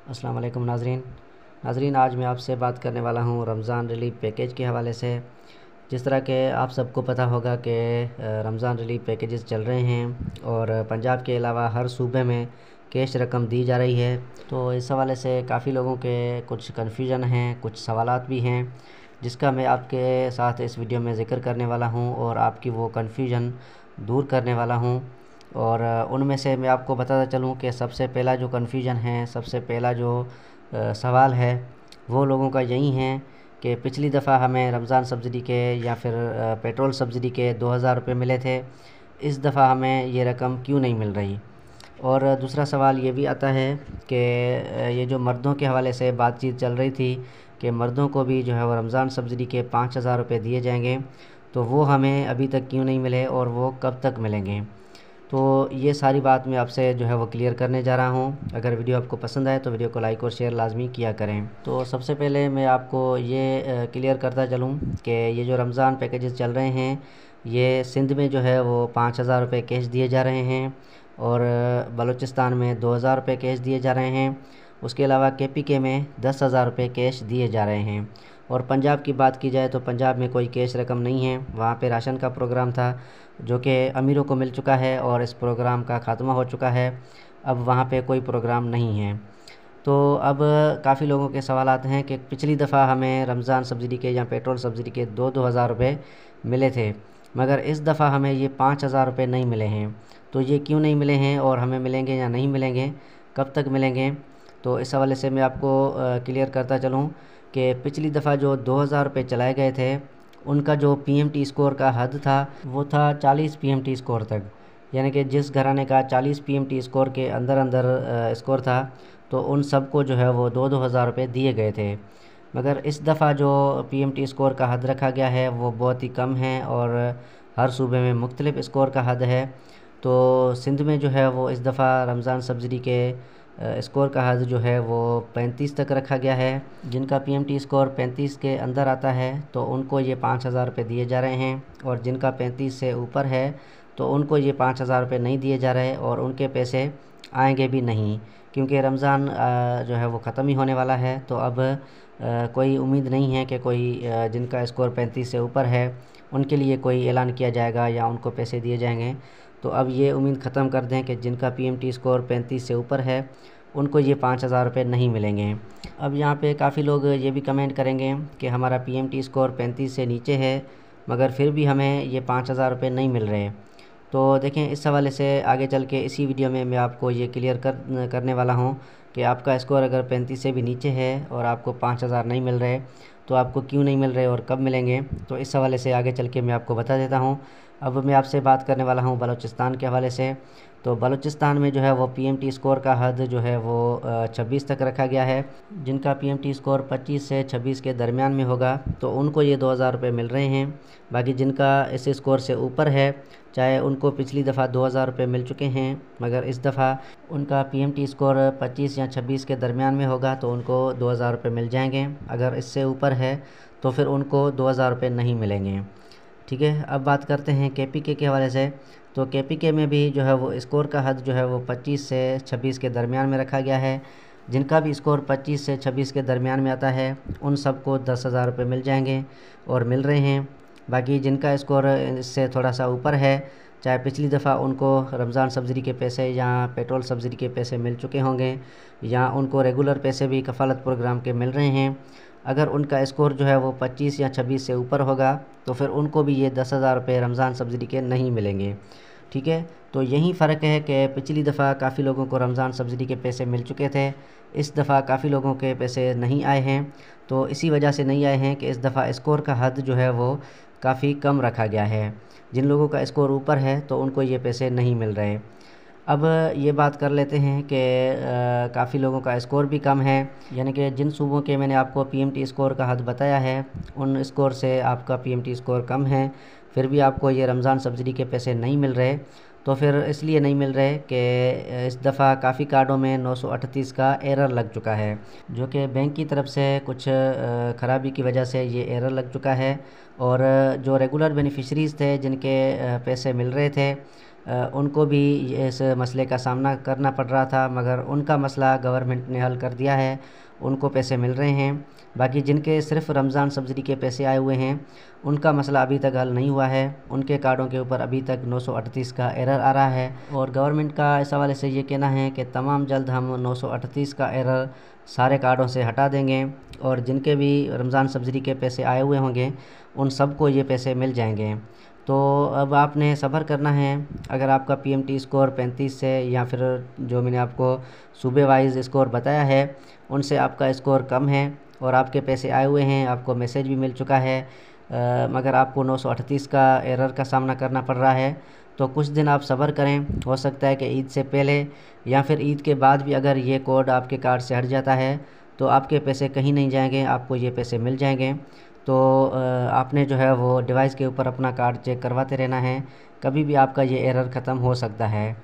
अस्सलाम वालेकुम नाजरीन, आज मैं आपसे बात करने वाला हूँ रमज़ान रिलीफ पैकेज के हवाले से। जिस तरह के आप सबको पता होगा कि रमज़ान रिलीफ पैकेजेस चल रहे हैं और पंजाब के अलावा हर सूबे में कैश रकम दी जा रही है। तो इस हवाले से काफ़ी लोगों के कुछ कन्फ्यूजन हैं, कुछ सवालात भी हैं, जिसका मैं आपके साथ इस वीडियो में ज़िक्र करने वाला हूँ और आपकी वो कन्फ्यूजन दूर करने वाला हूँ। और उनमें से मैं आपको बताता चलूँ कि सबसे पहला जो कन्फ्यूजन है, सबसे पहला जो सवाल है, वो लोगों का यही है कि पिछली दफ़ा हमें रमज़ान सब्सिडी के या फिर पेट्रोल सब्सिडी के 2000 रुपये मिले थे, इस दफ़ा हमें ये रकम क्यों नहीं मिल रही। और दूसरा सवाल ये भी आता है कि ये जो मर्दों के हवाले से बातचीत चल रही थी कि मर्दों को भी जो है वो रमज़ान सब्सिडी के 5000 रुपये दिए जाएंगे, तो वो हमें अभी तक क्यों नहीं मिले और वो कब तक मिलेंगे। तो ये सारी बात मैं आपसे जो है वो क्लियर करने जा रहा हूँ। अगर वीडियो आपको पसंद आए तो वीडियो को लाइक और शेयर लाजमी किया करें। तो सबसे पहले मैं आपको ये क्लियर करता चलूँ कि ये जो रमज़ान पैकेजेस चल रहे हैं, ये सिंध में जो है वो 5000 रुपये कैश दिए जा रहे हैं और बलूचिस्तान में 2000 रुपये कैश दिए जा रहे हैं। उसके अलावा KPK में 10,000 रुपये कैश दिए जा रहे हैं। और पंजाब की बात की जाए तो पंजाब में कोई कैश रकम नहीं है। वहाँ पे राशन का प्रोग्राम था जो कि अमीरों को मिल चुका है और इस प्रोग्राम का ख़त्म हो चुका है। अब वहाँ पे कोई प्रोग्राम नहीं है। तो अब काफ़ी लोगों के सवालात हैं कि पिछली दफ़ा हमें रमज़ान सब्सिडी के या पेट्रोल सब्सिडी के 2-2 हज़ार रुपये मिले थे, मगर इस दफ़ा हमें ये 5000 रुपये नहीं मिले हैं। तो ये क्यों नहीं मिले हैं और हमें मिलेंगे या नहीं मिलेंगे, कब तक मिलेंगे। तो इस हवाले से मैं आपको क्लियर करता चलूँ कि पिछली दफ़ा जो 2000 रुपये चलाए गए थे, उनका जो PMT स्कोर का हद था वो था 40 PMT स्कोर तक। यानी कि जिस घराने का 40 PMT स्कोर के अंदर अंदर स्कोर था, तो उन सब को जो है वो 2-2 हज़ार रुपये दिए गए थे। मगर इस दफ़ा जो PMT स्कोर का हद रखा गया है वो बहुत ही कम है और हर सूबे में मुख्तलिफ स्कोर का हद है। तो सिंध में जो है वो इस दफ़ा रमज़ान सब्सिडी के स्कोर का हद जो है वो 35 तक रखा गया है। जिनका PMT स्कोर 35 के अंदर आता है तो उनको ये 5000 रुपये दिए जा रहे हैं, और जिनका 35 से ऊपर है तो उनको ये 5000 रुपये नहीं दिए जा रहे और उनके पैसे आएंगे भी नहीं, क्योंकि रमज़ान जो है वो ख़त्म ही होने वाला है। तो अब कोई उम्मीद नहीं है कि कोई जिनका स्कोर 35 से ऊपर है उनके लिए कोई ऐलान किया जाएगा या उनको पैसे दिए जाएंगे। तो अब ये उम्मीद ख़त्म कर दें कि जिनका PMT स्कोर 35 से ऊपर है उनको ये 5000 रुपये नहीं मिलेंगे। अब यहाँ पे काफ़ी लोग ये भी कमेंट करेंगे कि हमारा PMT स्कोर 35 से नीचे है मगर फिर भी हमें ये 5000 रुपये नहीं मिल रहे। तो देखें, इस हवाले से आगे चल के इसी वीडियो में मैं आपको ये क्लियर करने वाला हूँ कि आपका स्कोर अगर 35 से भी नीचे है और आपको 5000 नहीं मिल रहे तो आपको क्यों नहीं मिल रहे और कब मिलेंगे। तो इस हवाले से आगे चल के मैं आपको बता देता हूँ। अब मैं आपसे बात करने वाला हूँ बलूचिस्तान के हवाले से। तो बलूचिस्तान में जो है वो PMT स्कोर का हद जो है वो 26 तक रखा गया है। जिनका PMT स्कोर 25 से 26 के दरमियान में होगा तो उनको ये 2000 रुपये मिल रहे हैं। बाकी जिनका इस स्कोर से ऊपर है, चाहे उनको पिछली दफ़ा 2000 रुपये मिल चुके हैं, मगर इस दफ़ा उनका PMT स्कोर 25 या 26 के दरमियान में होगा तो उनको 2000 रुपये मिल जाएंगे। अगर इससे ऊपर है तो फिर उनको 2000 रुपये नहीं मिलेंगे। ठीक है, अब बात करते हैं KPK के हवाले से। तो KPK में भी जो है वो स्कोर का हद जो है वो 25 से 26 के दरमियान में रखा गया है। जिनका भी स्कोर 25 से 26 के दरमियान में आता है उन सबको 10,000 रुपये मिल जाएंगे और मिल रहे हैं। बाकी जिनका स्कोर इससे थोड़ा सा ऊपर है, चाहे पिछली दफ़ा उनको रमज़ान सब्सिडी के पैसे या पेट्रोल सब्सिडी के पैसे मिल चुके होंगे या उनको रेगुलर पैसे भी कफ़ालत प्रोग्राम के मिल रहे हैं, अगर उनका स्कोर जो है वो 25 या 26 से ऊपर होगा तो फिर उनको भी ये 10,000 रुपये रमज़ान सब्सिडी के नहीं मिलेंगे। ठीक है, तो यही फ़र्क है कि पिछली दफ़ा काफ़ी लोगों को रमज़ान सब्सिडी के पैसे मिल चुके थे, इस दफ़ा काफ़ी लोगों के पैसे नहीं आए हैं। तो इसी वजह से नहीं आए हैं कि इस दफ़ा स्कोर का हद जो है वो काफ़ी कम रखा गया है। जिन लोगों का स्कोर ऊपर है तो उनको ये पैसे नहीं मिल रहे। अब ये बात कर लेते हैं कि काफ़ी लोगों का स्कोर भी कम है, यानी कि जिन सूबों के मैंने आपको PMT स्कोर का हद बताया है उन स्कोर से आपका PMT स्कोर कम है, फिर भी आपको ये रमज़ान सब्सिडी के पैसे नहीं मिल रहे। तो फिर इसलिए नहीं मिल रहे कि इस दफ़ा काफ़ी कार्डों में 938 का एरर लग चुका है, जो कि बैंक की तरफ से कुछ ख़राबी की वजह से ये एरर लग चुका है। और जो रेगुलर बेनिफिशरीज़ थे जिनके पैसे मिल रहे थे उनको भी इस मसले का सामना करना पड़ रहा था, मगर उनका मसला गवर्नमेंट ने हल कर दिया है, उनको पैसे मिल रहे हैं। बाकी जिनके सिर्फ रमज़ान सब्सिडी के पैसे आए हुए हैं उनका मसला अभी तक हल नहीं हुआ है। उनके कार्डों के ऊपर अभी तक 938 का एरर आ रहा है और गवर्नमेंट का इस हवाले से ये कहना है कि तमाम जल्द हम 938 का एरर सारे कार्डों से हटा देंगे और जिनके भी रमज़ान सब्सिडी के पैसे आए हुए होंगे उन सबको ये पैसे मिल जाएंगे। तो अब आपने सब्र करना है। अगर आपका PMT स्कोर 35 से या फिर जो मैंने आपको सूबे वाइज स्कोर बताया है उनसे आपका स्कोर कम है और आपके पैसे आए हुए हैं, आपको मैसेज भी मिल चुका है, मगर आपको 938 का एरर का सामना करना पड़ रहा है, तो कुछ दिन आप सब्र करें। हो सकता है कि ईद से पहले या फिर ईद के बाद भी अगर ये कोड आपके कार्ड से हट जाता है तो आपके पैसे कहीं नहीं जाएंगे, आपको ये पैसे मिल जाएंगे। तो आपने जो है वो डिवाइस के ऊपर अपना कार्ड चेक करवाते रहना है, कभी भी आपका ये एरर ख़त्म हो सकता है।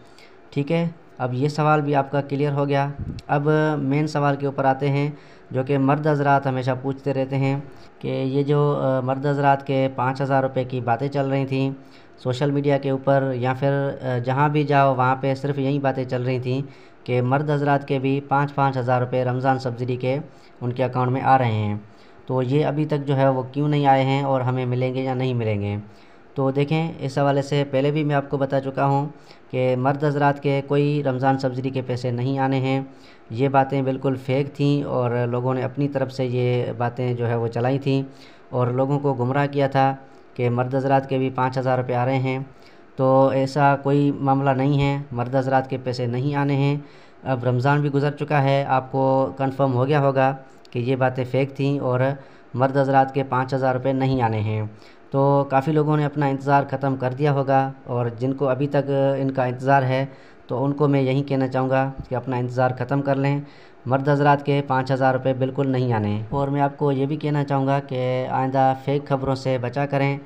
ठीक है, अब ये सवाल भी आपका क्लियर हो गया। अब मेन सवाल के ऊपर आते हैं जो कि मर्द हज़रात हमेशा पूछते रहते हैं कि ये जो मर्द हज़रात के 5000 रुपये की बातें चल रही थी सोशल मीडिया के ऊपर या फिर जहाँ भी जाओ वहाँ पे सिर्फ यही बातें चल रही थी कि मर्द हज़रात के भी 5-5 हज़ार रुपये रमज़ान सब्सिडी के उनके अकाउंट में आ रहे हैं। तो ये अभी तक जो है वो क्यों नहीं आए हैं और हमें मिलेंगे या नहीं मिलेंगे। तो देखें, इस हवाले से पहले भी मैं आपको बता चुका हूँ कि मर्द हज़रात के कोई रमज़ान सब्सिडी के पैसे नहीं आने हैं। ये बातें बिल्कुल फेक थी और लोगों ने अपनी तरफ से ये बातें जो है वो चलाई थी और लोगों को गुमराह किया था कि मर्द हज़रात के भी 5000 रुपये आ रहे हैं। तो ऐसा कोई मामला नहीं है, मर्द हज़रात के पैसे नहीं आने हैं। अब रमज़ान भी गुज़र चुका है, आपको कंफर्म हो गया होगा कि ये बातें फ़ेक थी और मर्द हज़रात के 5000 रुपये नहीं आने हैं। तो काफ़ी लोगों ने अपना इंतज़ार ख़त्म कर दिया होगा और जिनको अभी तक इनका इंतज़ार है तो उनको मैं यही कहना चाहूँगा कि अपना इंतज़ार ख़त्म कर लें। मर्द हज़रात के 5000 रुपये बिल्कुल नहीं आने। और मैं आपको ये भी कहना चाहूँगा कि आइंदा फ़ेक ख़बरों से बचा करें।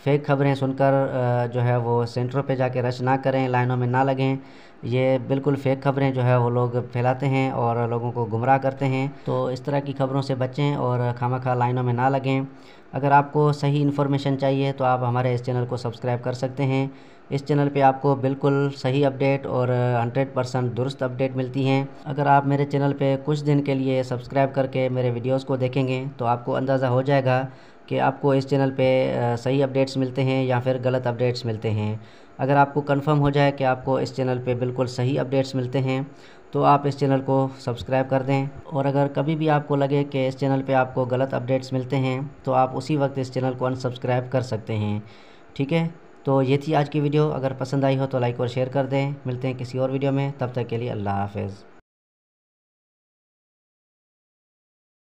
फ़ेक ख़बरें सुनकर जो है वो सेंटरों पे जाके रश ना करें, लाइनों में ना लगें। ये बिल्कुल फ़ेक ख़बरें जो है वो लोग फैलाते हैं और लोगों को गुमराह करते हैं। तो इस तरह की ख़बरों से बचें और खामखा लाइनों में ना लगें। अगर आपको सही इन्फॉर्मेशन चाहिए तो आप हमारे इस चैनल को सब्सक्राइब कर सकते हैं। इस चैनल पे आपको बिल्कुल सही अपडेट और 100% दुरुस्त अपडेट मिलती हैं। अगर आप मेरे चैनल पे कुछ दिन के लिए सब्सक्राइब करके मेरे वीडियोस को देखेंगे तो आपको अंदाज़ा हो जाएगा कि आपको इस चैनल पे सही अपडेट्स मिलते हैं या फिर गलत अपडेट्स मिलते हैं। अगर आपको कंफर्म हो जाए कि आपको इस चैनल पे बिल्कुल सही अपडेट्स मिलते हैं तो आप इस चैनल को सब्सक्राइब कर दें। और अगर कभी भी आपको लगे कि इस चैनल पे आपको गलत अपडेट्स मिलते हैं तो आप उसी वक्त इस चैनल को अनसब्सक्राइब कर सकते हैं। ठीक है, तो ये थी आज की वीडियो। अगर पसंद आई हो तो लाइक और शेयर कर दें। मिलते हैं किसी और वीडियो में, तब तक के लिए अल्लाह हाफ़िज़।